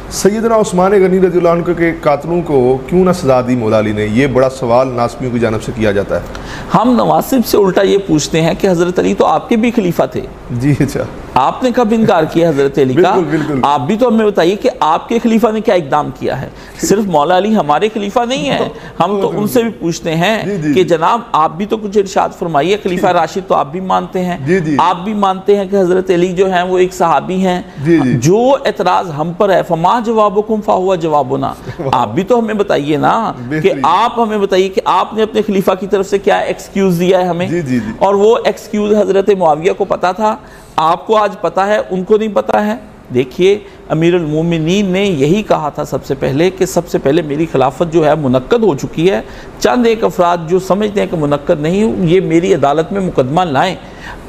सैयदना उस्मान गनी रज़ियल्लाहु अन्हु के कातलों को क्यों ना सजा दी मौला अली ने, ये बड़ा सवाल नासबियों की जानिब से किया जाता है। हम नवासिब से उल्टा ये पूछते हैं कि हज़रत अली तो आपके भी खलीफा थे। जी अच्छा, आपने कब इनकार किया हज़रत अली का? बिल्कुल। आप भी तो हमें बताइए कि आपके खलीफा ने क्या इकदाम किया है। सिर्फ मौला अली हमारे खलीफा नहीं है, हम तो उनसे भी पूछते हैं कि जनाब आप भी तो कुछ इरशाद फरमाइए। खलीफा राशिद तो आप भी मानते हैं, आप भी मानते हैं कि हज़रत अली जो हैं वो एक सहाबी हैं। जो एतराज़ हम पर है, फमा जवाबुकुम फाहुवा जवाबुना, आप भी तो हमें बताइए ना कि आप हमें बताइए कि आपने अपने खलीफा की तरफ से क्या एक्सक्यूज दिया है हमें। और वो एक्सक्यूज हज़रत मुआविया को पता था, आपको आज पता है, उनको नहीं पता है। देखिए अमीरुल मोमिनीन ने यही कहा था सबसे पहले कि सबसे पहले मेरी खिलाफत जो है मुनक्कद हो चुकी है, चंद एक अफराद जो समझते हैं कि मुनक्कद नहीं, ये मेरी अदालत में मुकदमा लाएं।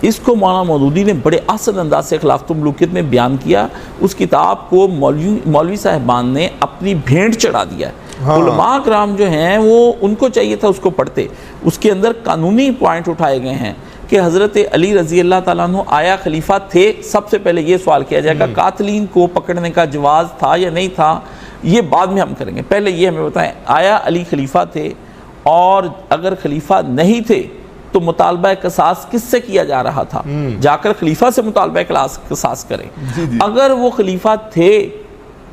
इसको मौलाना मौदूदी ने बड़े आसान अंदाज से खिलाफत मुल्कियत में बयान किया। उस किताब को मौलवी साहिबान ने अपनी भेंट चढ़ा दिया है। उलमा कराम जो हैं वो उनको चाहिए था उसको पढ़ते, उसके अंदर कानूनी पॉइंट उठाए गए हैं कि हज़रत अली रज़ी अल्लाह ताला अन्हु आया खलीफा थे। सबसे पहले ये सवाल किया जाएगा कातलीन को पकड़ने का जवाज़ था या नहीं था, ये बाद में हम करेंगे। पहले ये हमें बताएं, आया अली खलीफा थे, और अगर खलीफा नहीं थे तो मुतालबा क़सास किससे किया जा रहा था? जाकर खलीफा से मुतालबा क़सास करें। अगर वो खलीफा थे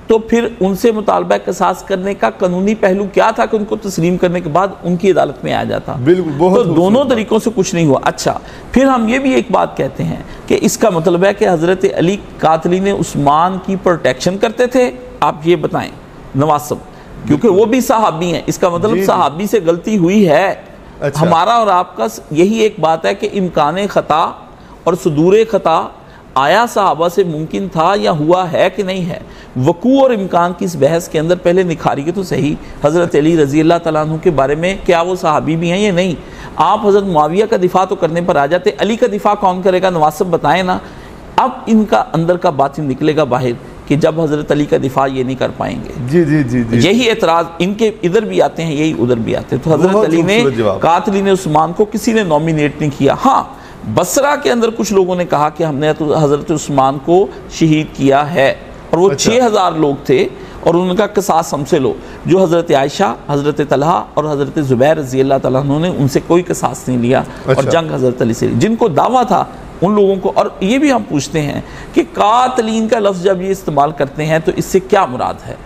तो फिर उनसे मुतालबा क़सास करने का कानूनी पहलू क्या था कि उनको तस्लीम करने के बाद उनकी अदालत में आ जाता। तो दोनों तरीकों से कुछ नहीं हुआ। अच्छा, फिर हम ये भी एक बात कहते हैं कि इसका मतलब है कि हज़रत अली कातलीन उस्मान की प्रोटेक्शन करते थे। आप ये बताएं नवासिब, क्योंकि वो भी सहाबी हैं, इसका मतलब सहाबी से गलती हुई है। अच्छा। हमारा और आपका यही एक बात है कि इम्कान ख़ता और सुदूर ख़ता आया सहाबा से मुमकिन था या हुआ है कि नहीं है। वकू और इम्कान की इस बहस के अंदर पहले निखारिए तो सही हज़रत अली रज़ी अल्लाह ताला अन्हु के बारे में, क्या वो सहाबी भी हैं या नहीं। आप हज़रत मुआविया का दिफा तो करने पर आ जाते, अली का दिफा कौन करेगा? नवासिब बताएं ना। अब इनका अंदर का बातिन निकलेगा बाहर कि जब हज़रत अली का दिफा ये नहीं कर पाएंगे। यही एतराज़ इनके इधर भी आते हैं, यही उधर भी आते हैं। तो हज़रत अली ने कातलीन उस्मान को किसी ने नॉमिनेट नहीं किया। हाँ, बसरा के अंदर कुछ लोगों ने कहा कि हमने तो हज़रत उस्मान को शहीद किया है, और वो 6000 लोग थे और उनका क़सास हमसे लो। जो हज़रत आयशा, हज़रत तलहा और हज़रत ज़ुबैर रज़ी अल्लाह ताला अन्हु ने उनसे कोई क़सास नहीं लिया। और जंग हज़रत अली से, जिनको दावा था उन लोगों को। और ये भी हम पूछते हैं कि कातलीन का लफ्ज़ जब ये इस्तेमाल करते हैं तो इससे क्या मुराद है?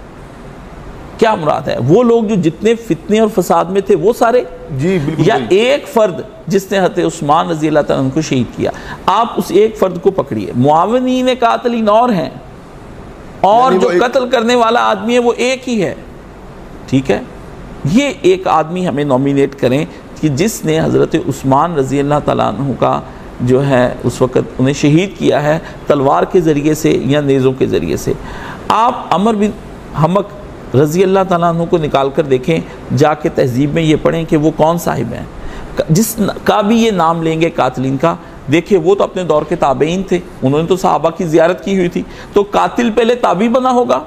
क्या मुराद है? वो लोग जो जितने फितने और फसाद में थे वो सारे, जी बिल्कुल, या एक फ़र्द जिसने हज़रत उस्मान रज़ी अल्लाह ताला अन्हु को शहीद किया? आप उस एक फ़र्द को पकड़िए। मुआविनीन कातलीन और हैं, और जो कत्ल करने वाला आदमी है वो एक ही है। ठीक है, ये एक आदमी हमें नॉमिनेट करें कि जिसने हज़रत उस्मान रज़ी अल्लाह ताला अन्हु का जो है उस वक़्त उन्हें शहीद किया है तलवार के ज़रिए से या नेज़ों के ज़रिए से। आप अमर बिन हमक रज़ी अल्लाह ताला अन्हु को निकाल कर देखें, जाके तहज़ीब में ये पढ़ें कि वो कौन साहिब हैं, जिस का भी ये नाम लेंगे कातिलीन का। देखिए वो तो अपने दौर के ताबईन थे, उन्होंने तो सहाबा की ज़ियारत की हुई थी। तो कातिल पहले ताबी बना होगा।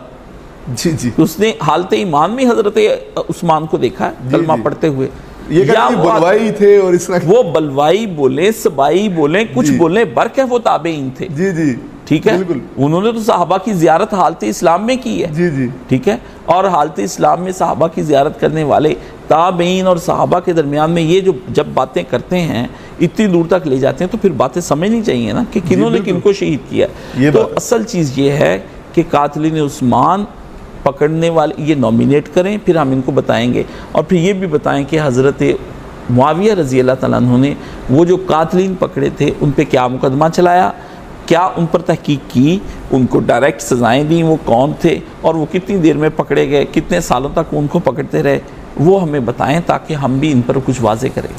जी, उसने हालत ईमान में हज़रत उस्मान को देखा है कलमा पढ़ते हुए। ये या वो बलवाई थे, और इसका वो बलवाई बोले, सबाई बोले, कुछ बोले, बरके वो ताबईन थे। जी, ठीक है। उन्होंने तो सहाबा की ज़ियारत हालत इस्लाम में की है। जी, ठीक है। और हालत इस्लाम में सहाबा की ज़ियारत करने वाले ताबईन और सहाबा के दरमियान में ये जो जब बातें करते हैं इतनी दूर तक ले जाते हैं, तो फिर बातें समझनी चाहिए ना कि किन्होंने किनको शहीद किया। तो असल चीज़ ये है कि कातिलीन उस्मान पकड़ने वाले ये नॉमिनेट करें, फिर हम इनको बताएंगे। और फिर ये भी बताएं कि हज़रत मुआविया रज़ी अल्लाह ताला अन्हु ने वो जो कातिलीन पकड़े थे उन पे क्या मुकदमा चलाया, क्या उन पर तहकीक की, उनको डायरेक्ट सज़ाएँ दी, वो कौन थे और वो कितनी देर में पकड़े गए, कितने सालों तक उनको पकड़ते रहे, वो हमें बताएं ताकि हम भी इन पर कुछ वाज़े करें।